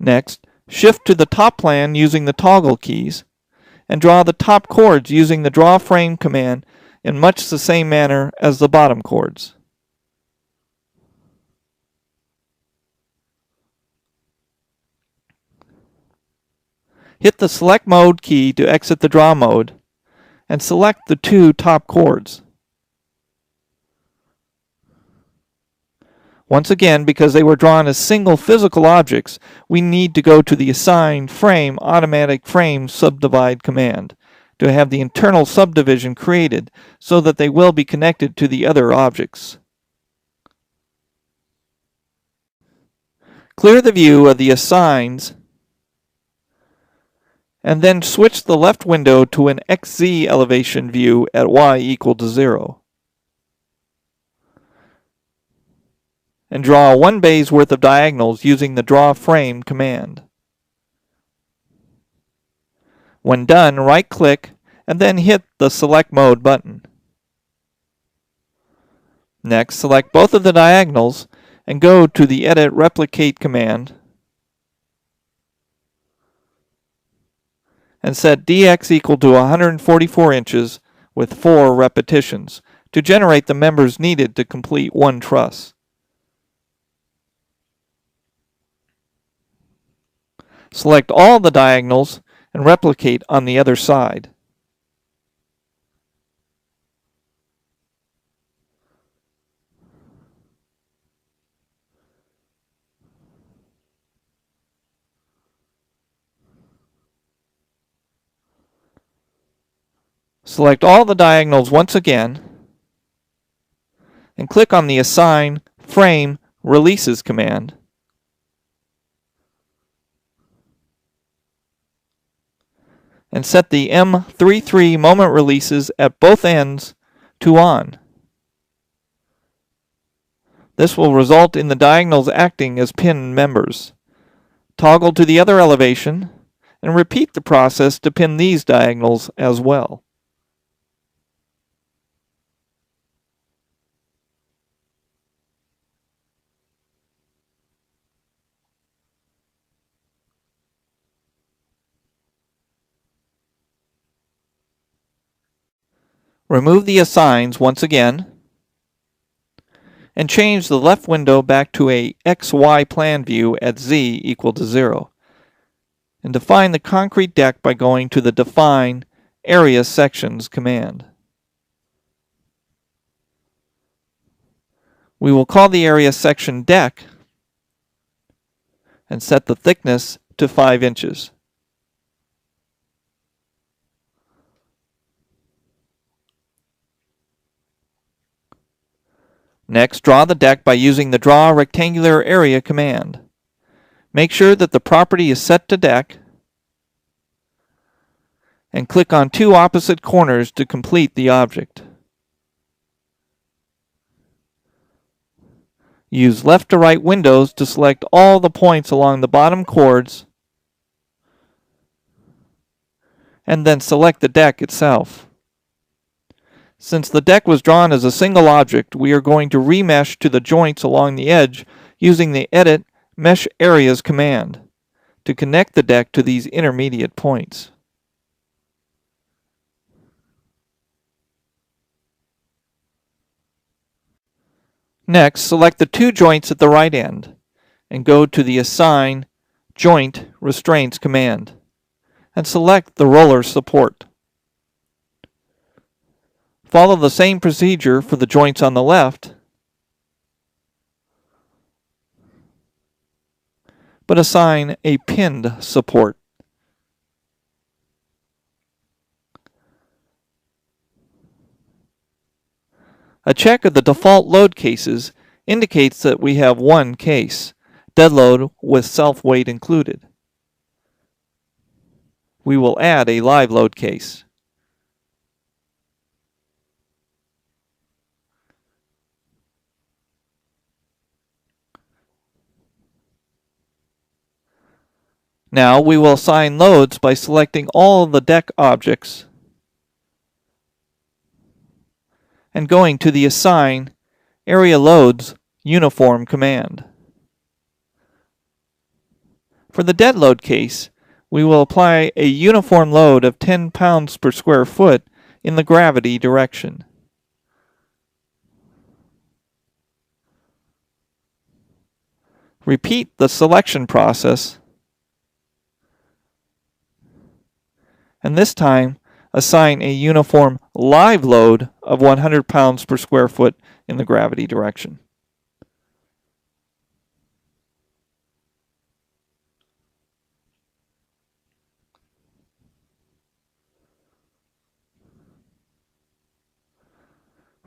Next, shift to the top plan using the toggle keys, and draw the top chords using the Draw Frame command in much the same manner as the bottom chords. Hit the Select Mode key to exit the draw mode, and select the two top chords. Once again, because they were drawn as single physical objects, we need to go to the Assign Frame Automatic Frame Subdivide command to have the internal subdivision created so that they will be connected to the other objects. Clear the view of the assigns and then switch the left window to an XZ elevation view at y equal to 0. And draw 1 bay's worth of diagonals using the Draw Frame command. When done, right-click and then hit the Select Mode button. Next, select both of the diagonals and go to the Edit Replicate command and set dx equal to 144 inches with 4 repetitions to generate the members needed to complete one truss. Select all the diagonals and replicate on the other side. Select all the diagonals once again and click on the Assign Frame Releases command. And set the M33 moment releases at both ends to on. This will result in the diagonals acting as pin members. Toggle to the other elevation and repeat the process to pin these diagonals as well. Remove the assigns once again and change the left window back to a XY plan view at Z equal to 0. And define the concrete deck by going to the Define Area Sections command. We will call the area section Deck and set the thickness to 5 inches. Next, draw the deck by using the Draw Rectangular Area command. Make sure that the property is set to Deck and click on 2 opposite corners to complete the object. Use left to right windows to select all the points along the bottom chords and then select the deck itself. Since the deck was drawn as a single object, we are going to remesh to the joints along the edge using the Edit Mesh Areas command to connect the deck to these intermediate points. Next, select the 2 joints at the right end and go to the Assign Joint Restraints command and select the roller support. Follow the same procedure for the joints on the left, but assign a pinned support. A check of the default load cases indicates that we have one case, dead load with self-weight included. We will add a live load case. Now we will assign loads by selecting all the deck objects and going to the Assign Area Loads Uniform command. For the dead load case, we will apply a uniform load of 10 pounds per square foot in the gravity direction. Repeat the selection process, and this time assign a uniform live load of 100 pounds per square foot in the gravity direction.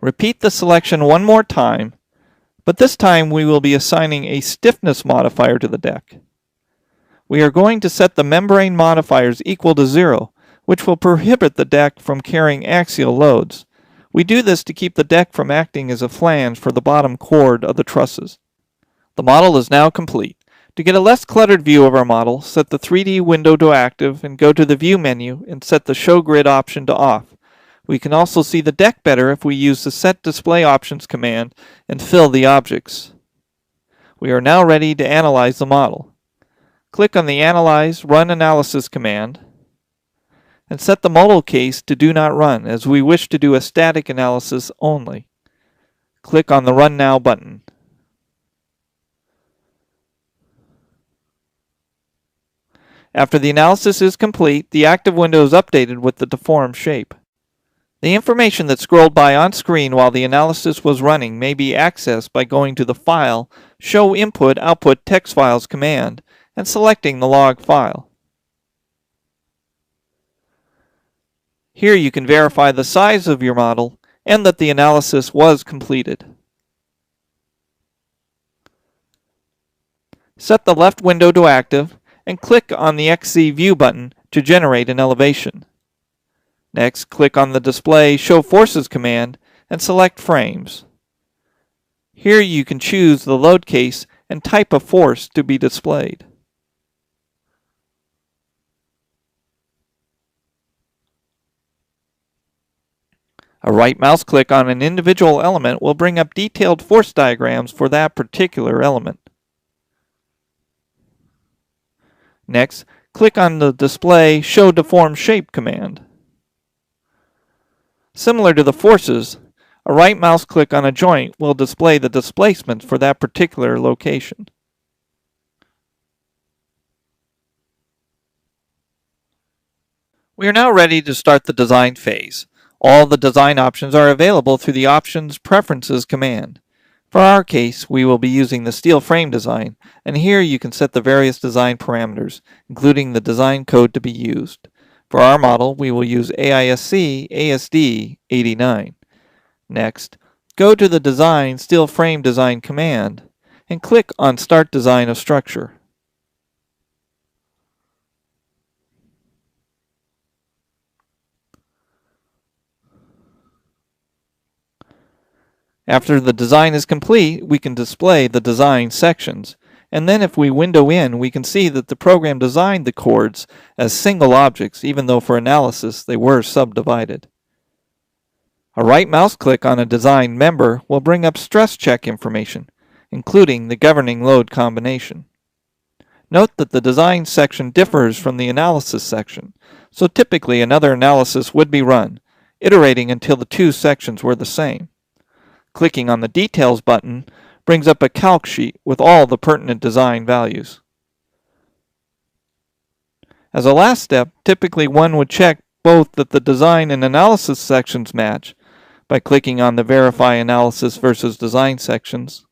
Repeat the selection one more time, but this time we will be assigning a stiffness modifier to the deck. We are going to set the membrane modifiers equal to 0, which will prohibit the deck from carrying axial loads. We do this to keep the deck from acting as a flange for the bottom chord of the trusses. The model is now complete. To get a less cluttered view of our model, set the 3D window to active and go to the View menu and set the Show Grid option to off. We can also see the deck better if we use the Set Display Options command and fill the objects. We are now ready to analyze the model. Click on the Analyze Run Analysis command and set the model case to Do Not Run, as we wish to do a static analysis only. Click on the Run Now button. After the analysis is complete, the active window is updated with the deformed shape. The information that scrolled by on screen while the analysis was running may be accessed by going to the File, Show Input/Output Text Files command and selecting the log file. Here you can verify the size of your model and that the analysis was completed. Set the left window to active and click on the XZ View button to generate an elevation. Next, click on the Display Show Forces command and select Frames. Here you can choose the load case and type of force to be displayed. A right mouse click on an individual element will bring up detailed force diagrams for that particular element. Next, click on the Display Show Deformed Shape command. Similar to the forces, a right mouse click on a joint will display the displacement for that particular location. We are now ready to start the design phase. All the design options are available through the Options Preferences command. For our case, we will be using the steel frame design, and here you can set the various design parameters, including the design code to be used. For our model, we will use AISC ASD 89. Next, go to the Design Steel Frame Design command and click on Start Design of Structure. After the design is complete, we can display the design sections. And then if we window in, we can see that the program designed the chords as single objects, even though for analysis they were subdivided. A right mouse click on a designed member will bring up stress check information, including the governing load combination. Note that the design section differs from the analysis section, so typically another analysis would be run, iterating until the two sections were the same. Clicking on the Details button brings up a calc sheet with all the pertinent design values. As a last step, typically one would check both that the design and analysis sections match by clicking on the Verify Analysis versus Design sections.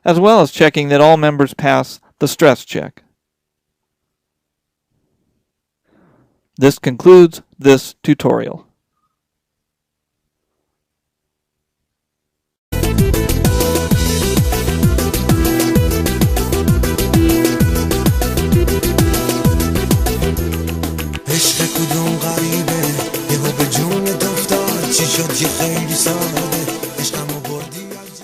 As well as checking that all members pass the stress check. This concludes this tutorial.